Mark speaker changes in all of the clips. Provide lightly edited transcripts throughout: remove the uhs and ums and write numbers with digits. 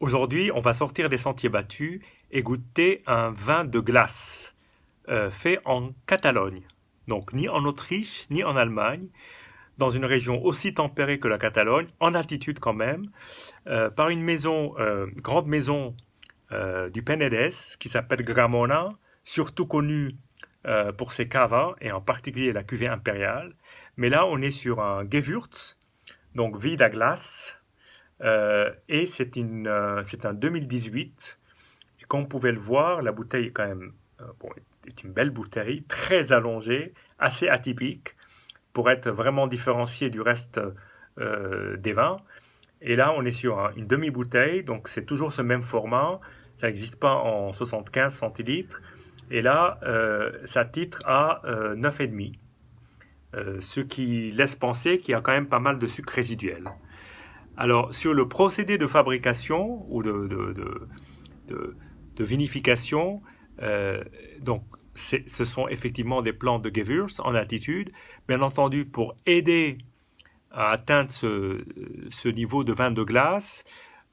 Speaker 1: Aujourd'hui, on va sortir des sentiers battus et goûter un vin de glace fait en Catalogne. Donc ni en Autriche ni en Allemagne, dans une région aussi tempérée que la Catalogne, en altitude quand même, par une maison, grande maison du Penedès qui s'appelle Gramona, surtout connue pour ses cava et en particulier la cuvée impériale. Mais là, on est sur un Gewürz, donc vide à glace, et c'est un 2018. Et comme vous pouvez le voir, la bouteille est quand même bon, est une belle bouteille, très allongée, assez atypique, pour être vraiment différenciée du reste des vins. Et là, on est sur une demi-bouteille, donc c'est toujours ce même format. Ça n'existe pas en 75 centilitres. Et là, ça titre à 9,5. Ce qui laisse penser qu'il y a quand même pas mal de sucre résiduel. Alors, sur le procédé de fabrication ou de vinification, donc ce sont effectivement des plantes de Gewürz en altitude. Bien entendu, pour aider à atteindre ce niveau de vin de glace,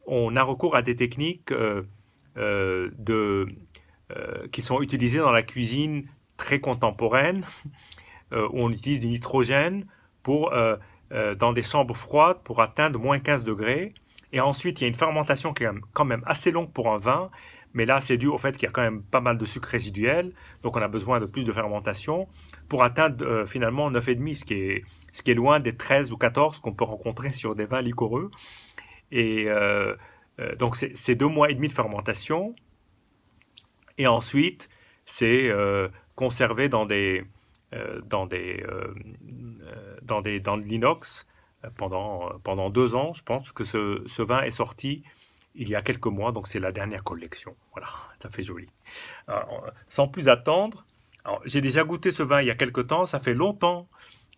Speaker 1: on a recours à des techniques qui sont utilisées dans la cuisine très contemporaine, où on utilise du nitrogène dans des chambres froides pour atteindre moins 15 degrés. Et ensuite, il y a une fermentation qui est quand même assez longue pour un vin, mais là, c'est dû au fait qu'il y a quand même pas mal de sucre résiduel, donc on a besoin de plus de fermentation pour atteindre finalement 9,5, ce qui est loin des 13 ou 14 qu'on peut rencontrer sur des vins liquoreux. Et donc, c'est 2 mois et demi de fermentation. Et ensuite, c'est conservé dans de l'inox pendant 2 ans, je pense, parce que ce vin est sorti il y a quelques mois, donc c'est la dernière collection. Voilà, ça fait joli. Alors, sans plus attendre, j'ai déjà goûté ce vin il y a quelques temps, ça fait longtemps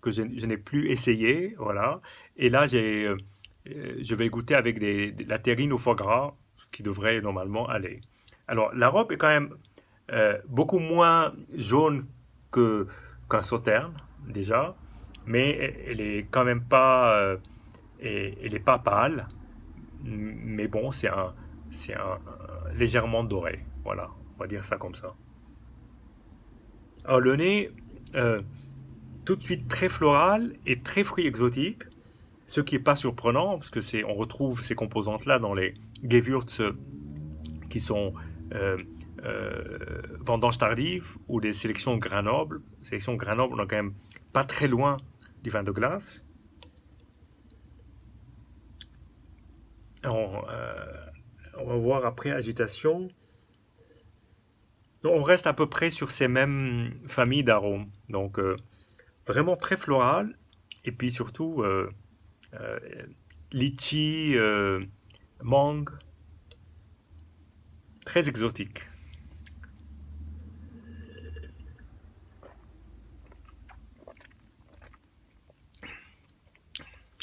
Speaker 1: que je n'ai plus essayé, voilà. Et là, je vais goûter avec la terrine au foie gras, qui devrait normalement aller. Alors, la robe est quand même beaucoup moins jaune qu'un sauterne, déjà, mais elle est quand même pas, elle est pas pâle, mais bon, c'est un légèrement doré, voilà, on va dire ça comme ça. Alors le nez, euh, tout de suite très floral et très fruit exotique, ce qui n'est pas surprenant, parce que on retrouve ces composantes-là dans les Gewürz qui sont euh, vendanges tardives ou des sélections Grenoble. Sélection Grenoble, on est quand même pas très loin du vin de glace. On va voir après agitation. Donc, on reste à peu près sur ces mêmes familles d'arômes. Donc vraiment très floral et puis surtout euh, litchi, mangue, très exotique.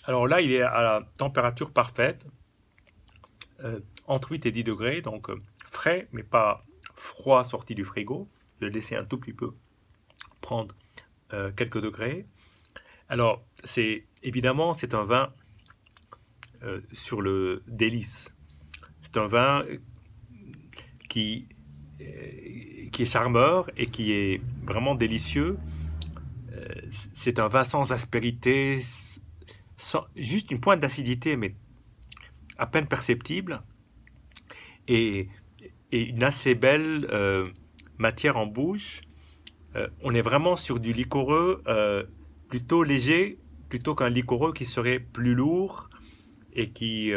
Speaker 1: Alors là, il est à la température parfaite, entre 8 et 10 degrés, donc frais, mais pas froid sorti du frigo. Je vais le laisser un tout petit peu prendre quelques degrés. Alors, évidemment, c'est un vin sur le délice. C'est un vin qui, qui est charmeur et qui est vraiment délicieux. C'est un vin sans aspérité, juste une pointe d'acidité, mais à peine perceptible, et, et une assez belle matière en bouche. On est vraiment sur du liquoreux plutôt léger, plutôt qu'un liquoreux qui serait plus lourd et qui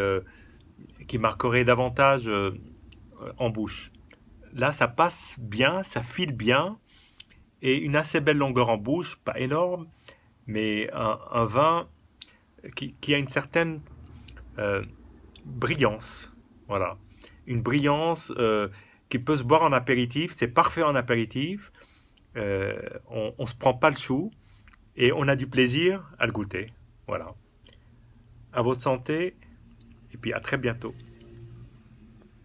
Speaker 1: marquerait davantage en bouche. Là, ça passe bien, ça file bien, et une assez belle longueur en bouche, pas énorme, mais un vin qui a une certaine euh, brillance. Voilà. Une brillance qui peut se boire en apéritif, c'est parfait en apéritif. On ne se prend pas le chou et on a du plaisir à le goûter. Voilà. À votre santé et puis à très bientôt.